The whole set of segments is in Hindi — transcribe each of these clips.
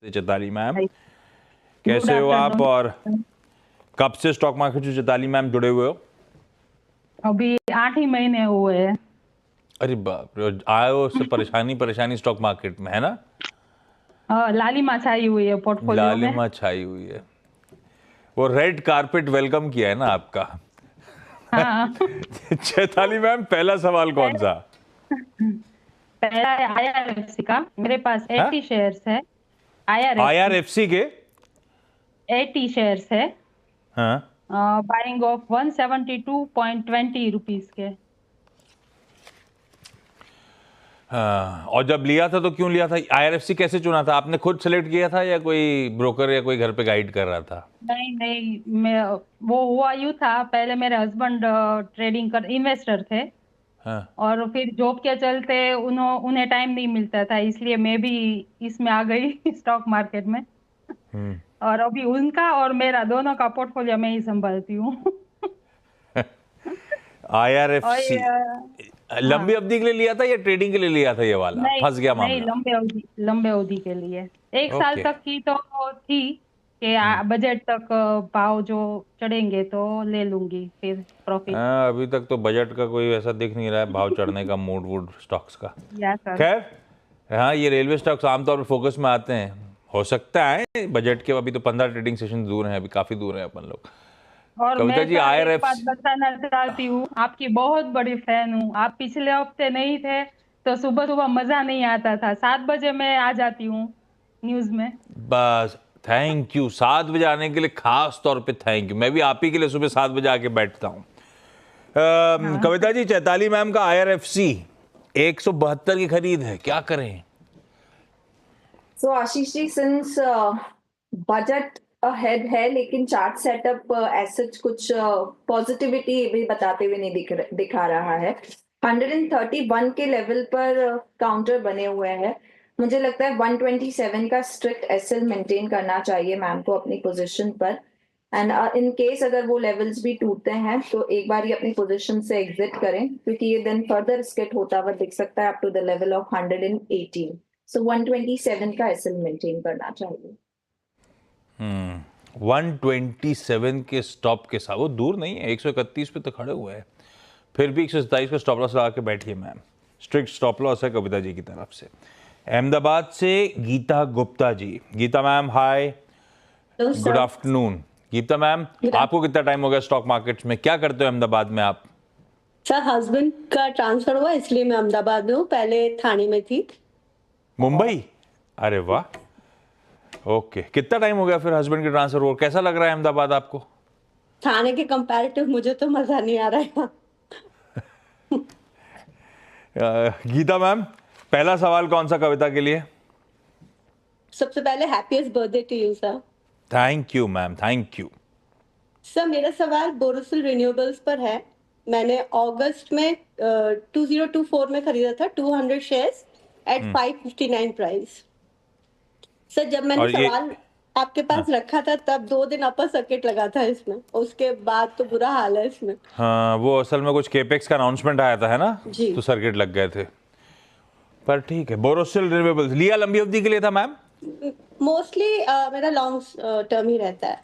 चैताली मैम, गुड कैसे हो आप आफ्टरनून। और कब से स्टॉक मार्केट से चैताली मैम जुड़े हुए हो? अभी 8 ही महीने हुए हैं। अरे बाप रे, आए हो उससे परेशानी स्टॉक मार्केट में है ना? लालिमा छाई हुई है पोर्टफोलियो में। लालिमा छाई हुई है, वो रेड कारपेट वेलकम किया है ना आपका। हाँ। चैताली मैम, पहला सवाल कौन सा? पहला है IRFC का, मेरे पास 80 शेयर्स है। IRFC IRFC के? 80 शेयर्स है। हाँ, बाइंग ऑफ 172.20 रुपीज के। हाँ। और जब लिया था तो क्यों लिया था? IRFC कैसे चुना था आपने? खुद सेलेक्ट किया था या कोई ब्रोकर या कोई घर पे गाइड कर रहा था? नहीं नहीं, मैं वो हुआ यूं था, पहले मेरे हस्बैंड ट्रेडिंग कर इन्वेस्टर थे। हाँ। और फिर जॉब के चलते उन्हें टाइम नहीं मिलता था, इसलिए मैं भी इसमें आ गई स्टॉक मार्केट में। और अभी उनका और मेरा दोनों का पोर्टफोलियो मैं ही संभालती हूँ। और IRFC हाँ। लंबी अवधि के लिए लिया था या ट्रेडिंग के लिए लिया था? ये वाला नहीं फंस गया नहीं, मामला। लंबे अवधि के लिए। 1 साल ओके। तक की तो थी कि बजट तक भाव जो चढ़ेंगे तो ले लूंगी फिर प्रॉफिट। अभी तक तो बजट का कोई ऐसा दिख नहीं रहा है, भाव चढ़ने का मूड वूड स्टॉक्स का। या सर। खैर, हाँ, ये रेलवे स्टॉक्स आमतौर पर फोकस में आते हैं। हो सकता है बजट के अभी तो 15 ट्रेडिंग सेशन दूर हैं, अभी काफी दूर है अपन लोग। और कविता मैं जी, सर एक IRFC बात बताना चाहती हूँ, आपकी बहुत बड़ी फैन हूँ। आप पिछले हफ्ते नहीं थे तो सुबह सुबह मजा नहीं आता था, 7 बजे मैं आ जाती हूँ न्यूज में। बस, थैंक यू 7 बजे आने के लिए, खास तौर पे थैंक यू। मैं भी आप ही के लिए सुबह 7 बजे आके बैठता हूँ। हाँ। कविता जी, चैताली मैम का IRFC 172 की खरीद है, क्या करें? सो Ashish ji, since budget ahead है लेकिन चार्ट सेटअप एज कुछ पॉजिटिविटी भी बताते हुए नहीं दिखा रहा है। 131 के लेवल पर काउंटर बने हुए हैं। मुझे लगता है 127 का स्ट्रिक्ट एसएल मेंटेन करना चाहिए मैम को अपनी पोजीशन पर। एंड इन केस अगर वो लेवल्स भी टूटते हैं तो एक बार ही अपनी पोजीशन से एग्जिट करें, क्योंकि ये दिन फर्दर स्किट होता हुआ दिख सकता है up to the level of 118। So 127 का एसएल मेंटेन करना चाहिए। 127 के स्टॉप के साथ, वो दूर नहीं है, 131 पे तो खड़े हुए हैं। फिर भी 127 का स्टॉप लॉस लगा के बैठिए मैम। स्ट्रिक्ट स्टॉप लॉस है कविता जी की तरफ से। अहमदाबाद से गीता गुप्ता जी। गीता मैम, हाय, गुड आफ्टरनून। गीता मैम, आपको कितना टाइम हो गया स्टॉक मार्केट में? क्या करते हो अहमदाबाद में आप? सर, हस्बैंड का ट्रांसफर हुआ इसलिए मैं अहमदाबाद में हूँ, पहले थाने में थी। मुंबई? अरे वाह, ओके। कितना टाइम हो गया फिर हस्बैंड के ट्रांसफर हुआ? कैसा लग रहा है अहमदाबाद आपको? थाने के कंपैरेटिव मुझे तो मजा नहीं आ रहा है। गीता मैम, पहला सवाल कौन सा कविता के लिए? सबसे पहले happiest birthday to you sir. Thank you ma'am, thank you. Sir, मेरा सवाल बोरोसिल रिन्यूएबल्स पर है। मैंने अगस्त में 2024 में खरीदा था 200 शेयर्स एट 559 प्राइस। सर, जब मैंने और ये सवाल आपके पास रखा था तब 2 दिन अपर सर्किट लगा था इसमें, उसके बाद तो बुरा हाल है इसमें। हाँ, वो असल में कुछ केपेक्स का अनाउंसमेंट आया था, है ना? जी। तो सर्किट लग गए थे। पर ठीक है, बोरोसिल रिन्यूएबल्स लिया लंबी अवधि के लिए था मैम? मोस्टली मेरा लॉन्ग टर्म ही रहता है।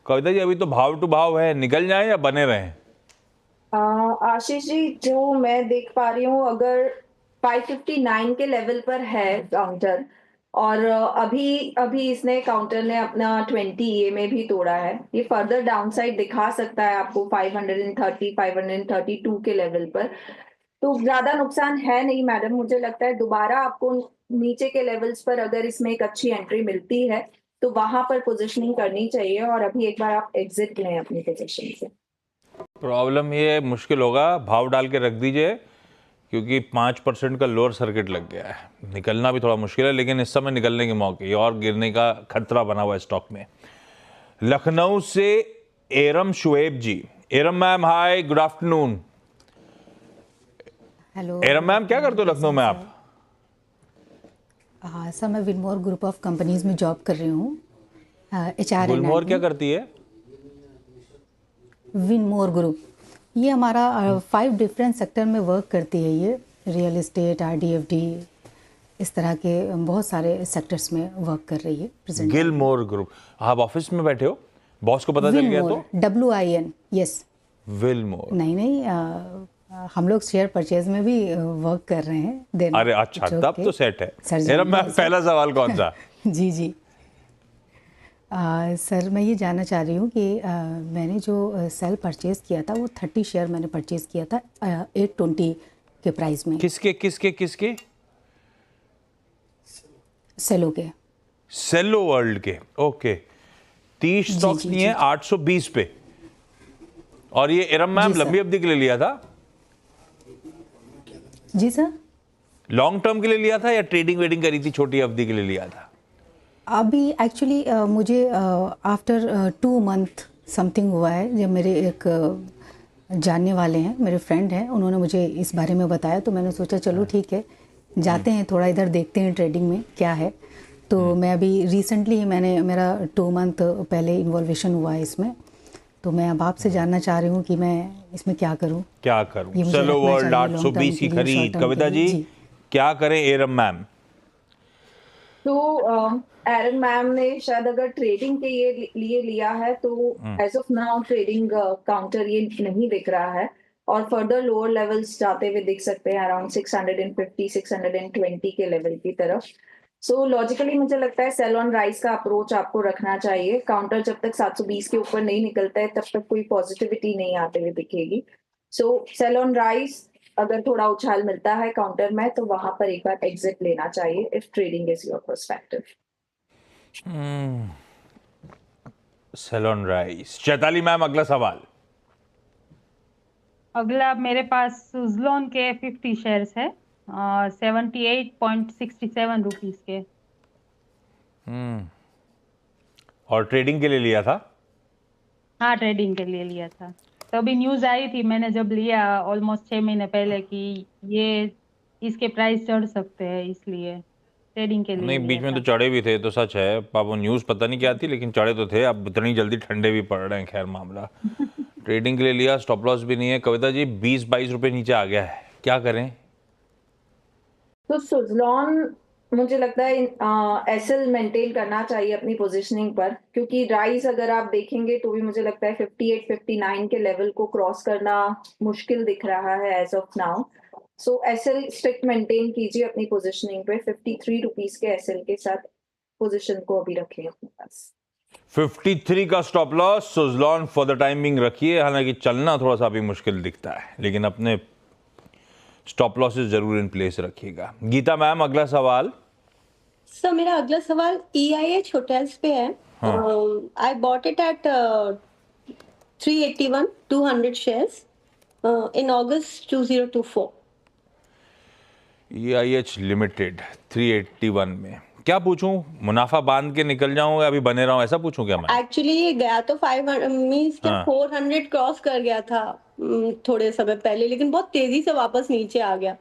कविता जी, अभी तो भाव टू भाव है, निकल जाए या बने रहें? आशीष जी, जो मैं देख पा रही हूँ, अगर 559 के लेवल पर है काउंटर, और अभी इसने काउंटर ने अपना 20 EA में भी तोड़ा है, ये फर्दर डाउनसाइड दिखा सकता है आपको 530 532 के लेवल पर। तो ज्यादा नुकसान है नहीं मैडम, मुझे लगता है दोबारा आपको नीचे के लेवल्स पर अगर इसमें एक अच्छी एंट्री मिलती है तो वहां पर पोजिशनिंग करनी चाहिए, और अभी एक बार आप एग्जिट लें अपनी पोजिशन से। प्रॉब्लम ये मुश्किल होगा, भाव डाल के रख दीजिए, क्योंकि 5% का लोअर सर्किट लग गया है। निकलना भी थोड़ा मुश्किल है, लेकिन इस समय निकलने के मौके और गिरने का खतरा बना हुआ है स्टॉक में। लखनऊ से एरम शुएब जी। एरम मैम, हाय, गुड आफ्टरनून। हेलो एरम मैम, क्या करते हो लखनऊ में आप? हाँ सर, मैं विनमोर ग्रुप ऑफ कंपनीज में जॉब कर रही हूँ, HR गुलमोहर क्या करती है? विनमोर ग्रुप, ये हमारा 5 डिफरेंट सेक्टर में वर्क करती है। ये रियल एस्टेट, RDFD, इस तरह के बहुत सारे सेक्टर्स में वर्क कर रही है प्रेजेंट। गिलमोर ग्रुप, आप ऑफिस में बैठे हो, बॉस को पता चल गया तो? WIN, yes. विलमोर, नहीं, हम लोग शेयर परचेज में भी वर्क कर रहे हैं देन। अरे अच्छा, तब तो सेट है। सर मेरा जानिए सर। पहला सवाल कौन सा? जी जी। सर मैं ये जानना चाह रही हूँ कि मैंने जो सेल परचेज़ किया था वो 30 शेयर मैंने परचेज़ किया था 820 के प्राइस में। किसके किसके किसके? सेलो के। सेलो वर्ल्ड के, ओके। 30 जी, स्टॉक्स जी, लिए जी, हैं 820 पे, और ये इरम मैम जी, सर। लंबी अवधि के लिए लिया था? जी सर। लॉन्ग टर्म के लिए लिया था या ट्रेडिंग वेडिंग करी थी, छोटी अवधि के लिए लिया था? अभी एक्चुअली मुझे आफ्टर 2 मंथ समथिंग हुआ है, जब मेरे एक जानने वाले हैं, मेरे फ्रेंड हैं, उन्होंने मुझे इस बारे में बताया, तो मैंने सोचा चलो ठीक है जाते हैं थोड़ा इधर देखते हैं ट्रेडिंग में क्या है। तो मैं अभी रिसेंटली मेरा 2 मंथ पहले इन्वॉल्वेशन हुआ है इसमें, तो मैं अब आपसे जानना चाह रही हूँ कि मैं इसमें क्या करूँ। क्या ये करूं? मुझे सेलो रखना वर्ल्ड चाहिए long term 820 की के लिए, short खरीद, term के कविता लिए? जी क्या करें इरम मैम? तो एरन मैम ने शायद अगर ट्रेडिंग के लिए लिया है तो as of now trading counter ये नहीं दिख रहा है, और फर्दर लोअर लेवल्स जाते हुए दिख सकते हैं अराउंड 650 620 के लेवल की तरफ। सो लॉजिकली मुझे लगता है सेल ऑन राइज का अप्रोच आपको रखना चाहिए। काउंटर जब तक 720 के ऊपर नहीं निकलता है तब तक कोई पॉजिटिविटी नहीं आते हुए दिखेगी। सो सेल ऑन राइज अगर थोड़ा उछाल मिलता है काउंटर में तो वहां पर एक बार एग्जिट लेना चाहिए if trading is your perspective. सेलोन राइस। चैताली मैम अगला सवाल। अगला मेरे पास सुजलॉन के 50 शेयर्स है और 78.67 रुपीस के। और ट्रेडिंग के लिए लिया था? हाँ, ट्रेडिंग के लिए लिया था। तो अभी न्यूज आई थी मैंने जब लिया ऑलमोस्ट 6 महीने पहले कि ये इसके प्राइस चढ़ सकते हैं, इसलिए ट्रेडिंग के लिए नहीं, बीच लिया में था। तो चढ़े भी थे, तो सच है पापा, न्यूज़ पता नहीं क्या थी लेकिन चढ़े तो थे। अब इतनी जल्दी ठंडे भी पड़ रहे हैं, खैर मामला। ट्रेडिंग के लिए लिया, स्टॉप लॉस भी नहीं है। कविता जी 20-22 रुपए नीचे आ गया है, क्या करें? तो सुजलॉन मुझे लगता है एसएल मेंटेन करना चाहिए अपनी पोजीशनिंग पर, क्योंकि राइज अगर आप देखेंगे तो भी मुझे लगता है 58 59 के लेवल को क्रॉस करना मुश्किल दिख रहा है as of now. So SL strict maintain कीजिए अपनी पोजीशनिंग पे। 53 रुपीस के एसएल के साथ पोजीशन को अभी रखें अपने पास। 53 का stop loss Suzlon for the time being रखिए। हालांकि चलना थोड़ा सा अभी मुश्किल दिखता है, लेकिन अपने स्टॉप लॉसेस जरूर इन प्लेस रखिएगा। गीता मैम अगला सवाल। सर मेरा अगला सवाल EIH होटल्स पे है। I bought it at 381 200 shares in August 2024। EIH limited 381 में, क्या पूछूं? मुनाफा बांध के निकल जाऊं या अभी बने रहूं, ऐसा पूछूं क्या मैं? एक्चुअली ये गया तो 500 मींस के 400 क्रॉस कर गया था थोड़े समय पहले, लेकिन बहुत तेजी से वापस नीचे आ गया।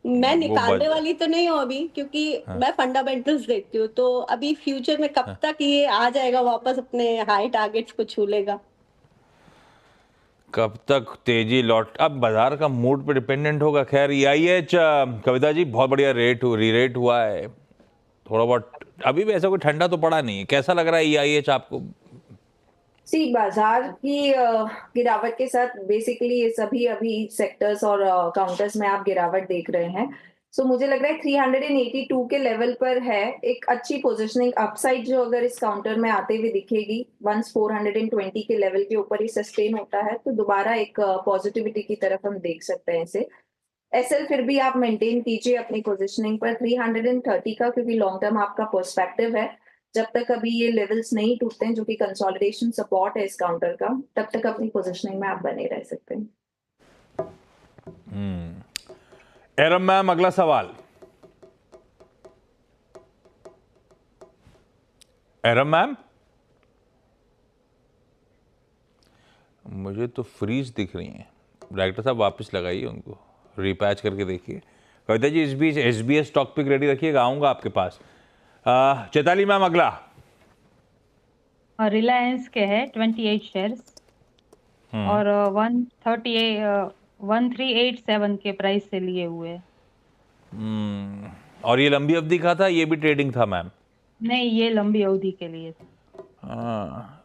मैं निकालने वाली तो नहीं हूँ अभी, क्योंकि मैं फंडामेंटल्स देखती हूँ। तो अभी फ्यूचर में कब तक ये आ जाएगा वापस अपने हाई टारगेट्स को छू लेगा? कब तक तेजी लौट, अब बाजार का मूड पे डिपेंडेंट होगा। खैर EIH कविता जी बहुत बढ़िया री रेट हुआ है थोड़ा बहुत। अभी भी ऐसा कोई ठंडा तो पड़ा नहीं है। कैसा लग रहा है EIH आपको? बाजार की गिरावट के साथ बेसिकली ये सभी अभी सेक्टर्स और काउंटर्स में आप गिरावट देख रहे हैं। सो मुझे लग रहा है 382 के लेवल पर है एक अच्छी पोजीशनिंग अपसाइड, जो अगर इस काउंटर में आते हुए दिखेगी। वंस 420 के लेवल के ऊपर ही सस्टेन होता है तो दोबारा एक पॉजिटिविटी की तरफ हम देख सकते हैं इसे। एसएल फिर भी आप मेंटेन कीजिए अपनी पोजीशनिंग पर 330 का, क्योंकि लॉन्ग टर्म आपका पर्सपेक्टिव है। जब तक अभी ये लेवल्स नहीं टूटते हैं जो कि कंसोलिडेशन सपोर्ट है इस काउंटर का, तब तक अपनी पोजीशनिंग में आप बने रह सकते हैं। एरम मैम अगला सवाल। एरम मैम, मुझे तो फ्रीज दिख रही हैं। डायरेक्टर साहब वापस लगाइए उनको, रीपैच करके देखिए। कविता जी इस बीच SBS स्टॉक पिक रेडी रखिएगा, आऊंगा आपके पास। चैताली मैम अगला। और रिलायंस के है 28 शेयर्स और 1387 के प्राइस से लिए हुए। और ये लंबी अवधि का था, ये भी ट्रेडिंग था मैम? नहीं, ये लंबी अवधि के लिए था। हाँ,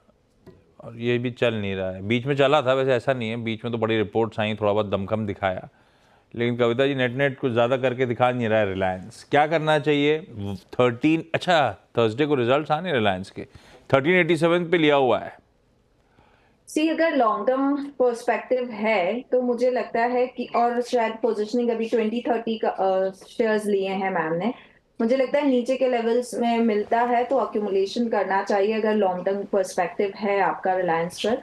और ये भी चल नहीं रहा है। बीच में चला था वैसे, ऐसा नहीं है, बीच में तो बड़ी रिपोर्ट्स आई, थोड़ा बहुत दमखम दिखाया, लेकिन कविता जी नेट कुछ ज़्यादा करके दिखा नहीं रहा है रिलायंस। क्या करना चाहिए? 13, अच्छा थर्सडे को रिजल्ट्स आने रिलायंस के, 1387 पे लिया हुआ है। सी अगर लॉन्ग टर्म पर्सपेक्टिव है तो मुझे लगता है कि, और शायद पोजीशनिंग अभी 2030 का शेयर्स लिए हैं मैम ने, मुझे लगता है नीचे के लेवल्स में मिलता है तो अक्यूमुलेशन करना चाहिए अगर लॉन्ग टर्म पर्सपेक्टिव है आपका रिलायंस पर।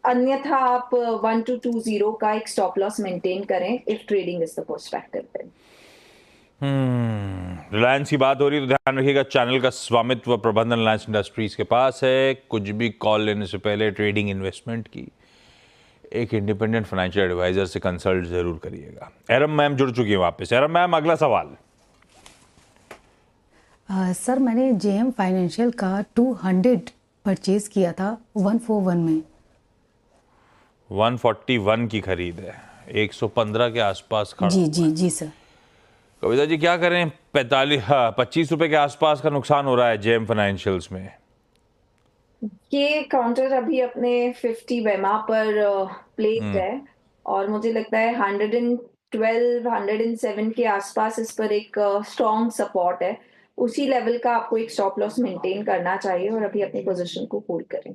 अन्यथा आप 1220 का एक स्टॉप लॉस मेंटेन करें if trading is the perspective. Reliance की बात हो रही है तो ध्यान रखिएगा, चैनल का स्वामित्व प्रबंधन रिलायंस इंडस्ट्रीज के पास है। कुछ भी कॉल लेने से पहले ट्रेडिंग इन्वेस्टमेंट की एक इंडिपेंडेंट फाइनेंशियल एडवाइजर से कंसल्ट जरूर करिएगा। एरम मैम जुड़ चुकी है वापस। एरम मैम, अगला सवाल। सर मैंने जेएम फाइनेंशियल का 200 परचेज किया था 141 में। 141 की खरीद है, 115 के आसपास खड़ा। जी सर। कविता जी क्या करें? 25 रुपए के आसपास का नुकसान हो रहा है जेएम फाइनेंशियल्स में। ये काउंटर अभी अपने 50 वेमा पर प्लेस्ड है और मुझे लगता है 112 107 के आसपास इस पर एक स्ट्रॉन्ग सपोर्ट है। उसी लेवल का आपको एक स्टॉप लॉस मेंटेन करना चाहिए और अभी अपनी पोजीशन को होल्ड करें।